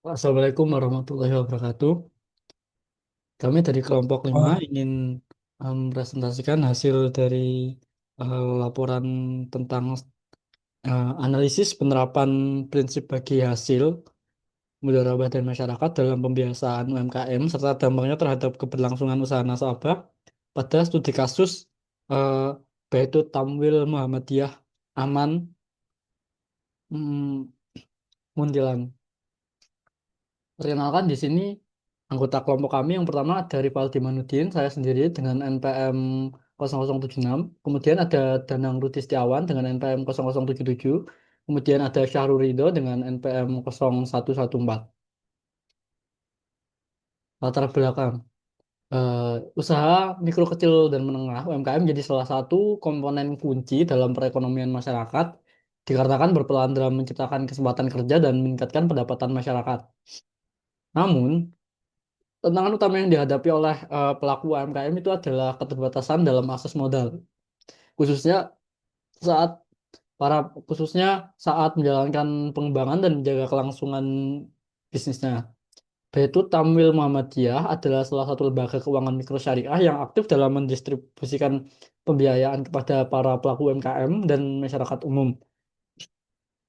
Assalamualaikum warahmatullahi wabarakatuh. Kami dari kelompok 5 Oh, ingin mempresentasikan hasil dari laporan tentang analisis penerapan prinsip bagi hasil musyawarah dan masyarakat dalam pembiasaan UMKM serta dampaknya terhadap keberlangsungan usaha nasabah pada studi kasus eh, Baitu Tamwil Muhammadiyah Aman mm, Muntilan. Perkenalkan di sini anggota kelompok kami yang pertama ada Rivaldi Manudin, saya sendiri dengan NPM 0076, kemudian ada Danang Rudi Setiawan dengan NPM 0077, kemudian ada Syahrul Ridho dengan NPM 0114. Latar belakang. Eh, Usaha mikro kecil dan menengah UMKM jadi salah satu komponen kunci dalam perekonomian masyarakat dikarenakan berperan dalam menciptakan kesempatan kerja dan meningkatkan pendapatan masyarakat. Namun, tantangan utama yang dihadapi oleh pelaku UMKM itu adalah keterbatasan dalam akses modal, khususnya saat khususnya saat menjalankan pengembangan dan menjaga kelangsungan bisnisnya. Yaitu Tamwil Muhammadiyah adalah salah satu lembaga keuangan mikro syariah yang aktif dalam mendistribusikan pembiayaan kepada para pelaku UMKM dan masyarakat umum.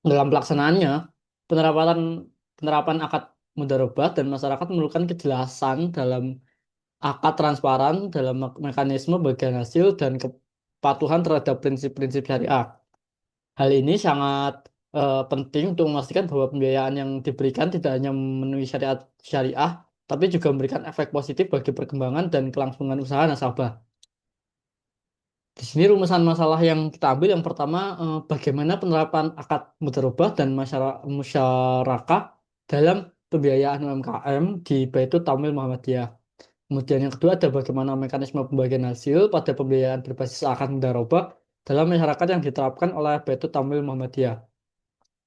Dalam pelaksanaannya, penerapan penerapan akad mudharabah dan masyarakat memerlukan kejelasan dalam akad transparan dalam mekanisme bagian hasil dan kepatuhan terhadap prinsip-prinsip syariah. Hal ini sangat penting untuk memastikan bahwa pembiayaan yang diberikan tidak hanya memenuhi syariat syariah, tapi juga memberikan efek positif bagi perkembangan dan kelangsungan usaha nasabah. Di sini rumusan masalah yang kita ambil yang pertama, bagaimana penerapan akad mudharabah dan musyarakah dalam pembiayaan UMKM di Baitul Tamil Muhammadiyah. Kemudian yang kedua ada bagaimana mekanisme pembagian hasil pada pembiayaan berbasis akad mudharabah dalam masyarakat yang diterapkan oleh Baitul Tamil Muhammadiyah.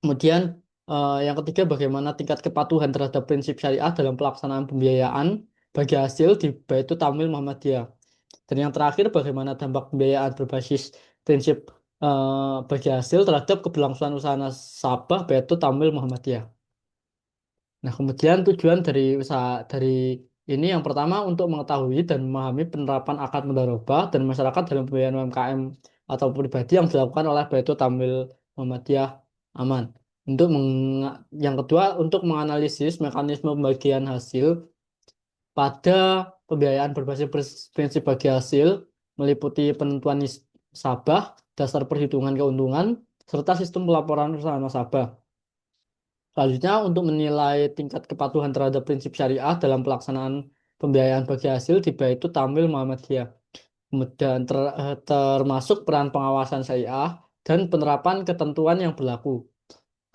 Kemudian yang ketiga bagaimana tingkat kepatuhan terhadap prinsip syariah dalam pelaksanaan pembiayaan bagi hasil di Baitul Tamil Muhammadiyah. Dan yang terakhir bagaimana dampak pembiayaan berbasis prinsip bagi hasil terhadap keberlangsungan usaha nasabah Baitul Tamil Muhammadiyah. Nah, kemudian tujuan dari usaha dari ini yang pertama untuk mengetahui dan memahami penerapan akad mudharabah dan masyarakat dalam pembiayaan UMKM atau pribadi yang dilakukan oleh Baitul Tamil Muhammadiyah Aman. Yang kedua untuk menganalisis mekanisme pembagian hasil pada pembiayaan berbasis prinsip bagi hasil meliputi penentuan nasabah, dasar perhitungan keuntungan, serta sistem pelaporan usaha nasabah. Selanjutnya, untuk menilai tingkat kepatuhan terhadap prinsip syariah dalam pelaksanaan pembiayaan bagi hasil di Baitul Tamil Muhammadiyah. Kemudian termasuk peran pengawasan syariah dan penerapan ketentuan yang berlaku.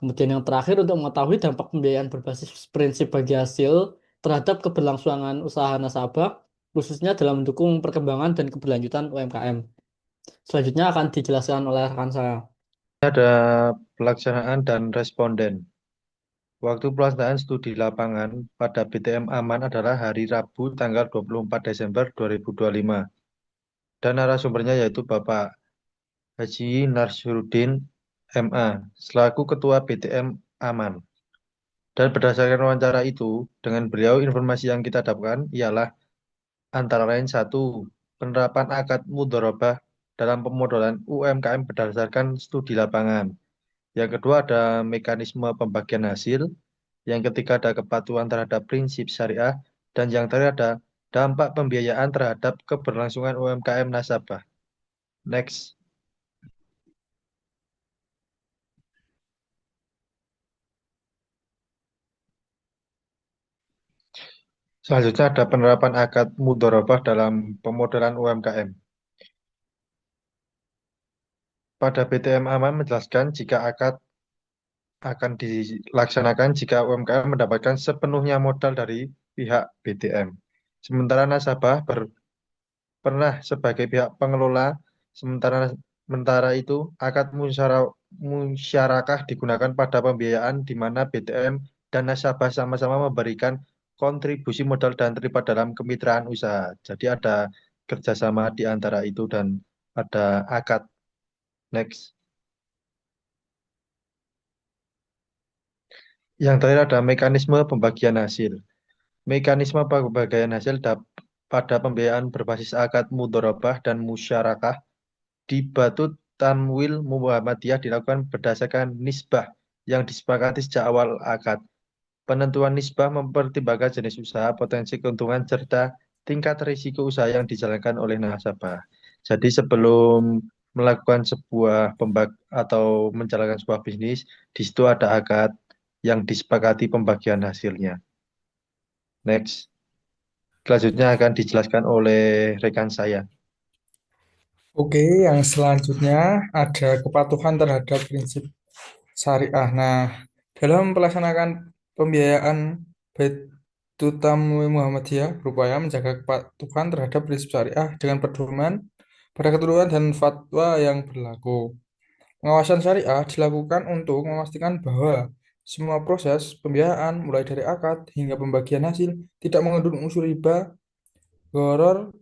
Kemudian yang terakhir untuk mengetahui dampak pembiayaan berbasis prinsip bagi hasil terhadap keberlangsungan usaha nasabah, khususnya dalam mendukung perkembangan dan keberlanjutan UMKM. Selanjutnya akan dijelaskan oleh rekan saya. ada pelaksanaan dan responden. Waktu pelaksanaan studi lapangan pada BTM Aman adalah hari Rabu tanggal 24 Desember 2025. Dan narasumbernya yaitu Bapak Haji Narsudin MA, selaku Ketua BTM Aman. Dan berdasarkan wawancara itu, dengan beliau informasi yang kita dapatkan ialah antara lain satu, penerapan akad mudharabah dalam pemodelan UMKM berdasarkan studi lapangan. Yang kedua ada mekanisme pembagian hasil. Yang ketiga ada kepatuhan terhadap prinsip syariah. Dan yang terakhir ada dampak pembiayaan terhadap keberlangsungan UMKM nasabah. Next. Selanjutnya ada penerapan akad mudharabah dalam pemodelan UMKM. Pada BTM Aman menjelaskan jika akad akan dilaksanakan jika UMKM mendapatkan sepenuhnya modal dari pihak BTM. Sementara nasabah pernah sebagai pihak pengelola, sementara sementara itu akad musyarakah digunakan pada pembiayaan di mana BTM dan nasabah sama-sama memberikan kontribusi modal dan terlibat dalam kemitraan usaha. Jadi ada kerjasama di antara itu dan ada akad. Next. Yang terakhir ada mekanisme pembagian hasil. Mekanisme pembagian hasil pada pembiayaan berbasis akad mudharabah dan musyarakah di Batu Tamwil Muhammadiyah dilakukan berdasarkan nisbah yang disepakati sejak awal akad. Penentuan nisbah mempertimbangkan jenis usaha, potensi keuntungan, serta tingkat risiko usaha yang dijalankan oleh nasabah. Jadi sebelum melakukan sebuah atau menjalankan sebuah bisnis, di situ ada akad yang disepakati pembagian hasilnya. Next, selanjutnya akan dijelaskan oleh rekan saya. Oke, yang selanjutnya ada kepatuhan terhadap prinsip syariah. Nah, dalam melaksanakan pembiayaan Baitul Tamu Muhammadiyah berupaya menjaga kepatuhan terhadap prinsip syariah dengan pedoman pada ketentuan dan fatwa yang berlaku. Pengawasan syariah dilakukan untuk memastikan bahwa semua proses pembiayaan, mulai dari akad hingga pembagian hasil, tidak mengandung unsur riba, gharar,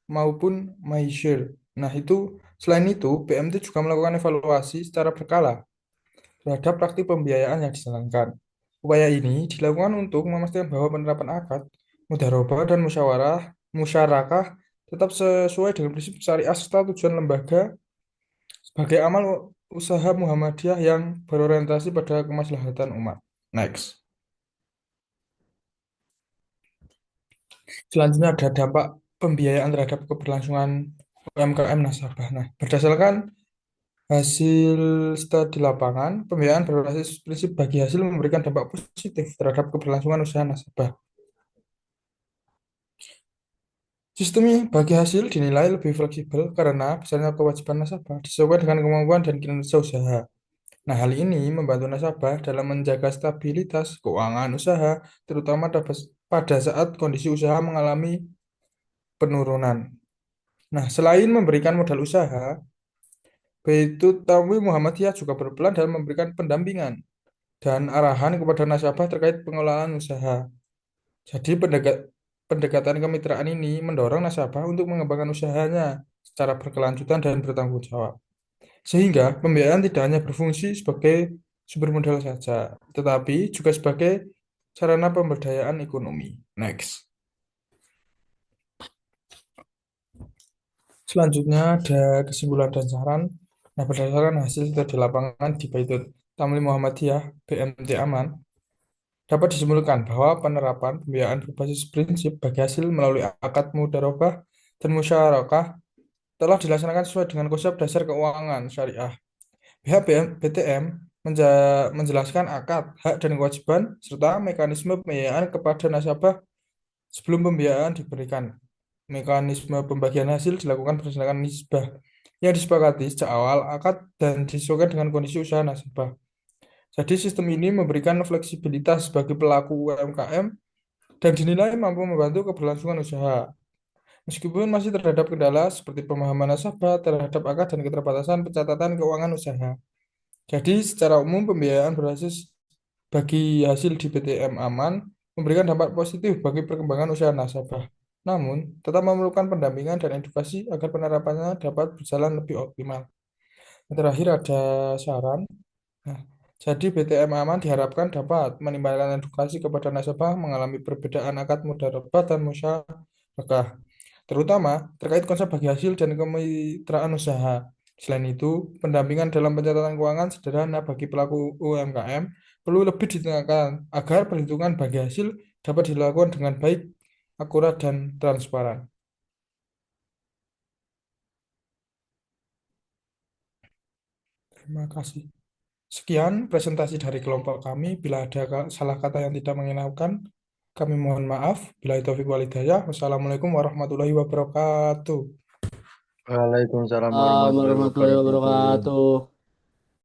maupun maisir. Nah, selain itu, BMT juga melakukan evaluasi secara berkala terhadap praktik pembiayaan yang dijalankan. Upaya ini dilakukan untuk memastikan bahwa penerapan akad, mudharabah dan musyarakah tetap sesuai dengan prinsip syariah serta tujuan lembaga sebagai amal usaha Muhammadiyah yang berorientasi pada kemaslahatan umat. Next. Selanjutnya ada dampak pembiayaan terhadap keberlangsungan UMKM nasabah. Nah, berdasarkan hasil studi lapangan, pembiayaan berbasis prinsip bagi hasil memberikan dampak positif terhadap keberlangsungan usaha nasabah. Sistem bagi hasil dinilai lebih fleksibel karena besarnya kewajiban nasabah disesuaikan dengan kemampuan dan kinerja usaha. Nah, hal ini membantu nasabah dalam menjaga stabilitas keuangan usaha, terutama pada saat kondisi usaha mengalami penurunan. Nah, selain memberikan modal usaha, Baitul Tawi Muhammadiyah juga berperan dalam memberikan pendampingan dan arahan kepada nasabah terkait pengelolaan usaha. Jadi, pendekatan kemitraan ini mendorong nasabah untuk mengembangkan usahanya secara berkelanjutan dan bertanggung jawab. Sehingga pembiayaan tidak hanya berfungsi sebagai sumber modal saja, tetapi juga sebagai sarana pemberdayaan ekonomi. Next. Selanjutnya ada kesimpulan dan saran. Nah, berdasarkan hasil studi lapangan di Baitul Tamlim Muhammadiyah BMT Aman, dapat disimpulkan bahwa penerapan pembiayaan berbasis prinsip bagi hasil melalui akad mudharabah dan musyarakah telah dilaksanakan sesuai dengan konsep dasar keuangan syariah. Pihak BTM menjelaskan akad, hak dan kewajiban, serta mekanisme pembiayaan kepada nasabah sebelum pembiayaan diberikan. Mekanisme pembagian hasil dilakukan berdasarkan nisbah yang disepakati sejak awal akad dan disesuaikan dengan kondisi usaha nasabah. Jadi sistem ini memberikan fleksibilitas bagi pelaku UMKM dan dinilai mampu membantu keberlangsungan usaha. Meskipun masih terhadap kendala seperti pemahaman nasabah terhadap akad dan keterbatasan pencatatan keuangan usaha. Jadi secara umum pembiayaan berbasis bagi hasil di BTM aman memberikan dampak positif bagi perkembangan usaha nasabah. Namun, tetap memerlukan pendampingan dan edukasi agar penerapannya dapat berjalan lebih optimal. Yang terakhir ada saran. Nah, jadi BTM aman diharapkan dapat menimbulkan edukasi kepada nasabah mengalami perbedaan akad mudharabah dan musyarakah, terutama terkait konsep bagi hasil dan kemitraan usaha. Selain itu, pendampingan dalam pencatatan keuangan sederhana bagi pelaku UMKM perlu lebih ditingkatkan agar perhitungan bagi hasil dapat dilakukan dengan baik, akurat, dan transparan. Terima kasih. Sekian presentasi dari kelompok kami. Bila ada salah kata yang tidak mengenakan, kami mohon maaf. Bila itu walhidayah. Wassalamualaikum warahmatullahi wabarakatuh. Waalaikumsalam warahmatullahi Warahmatullahi wabarakatuh. wabarakatuh.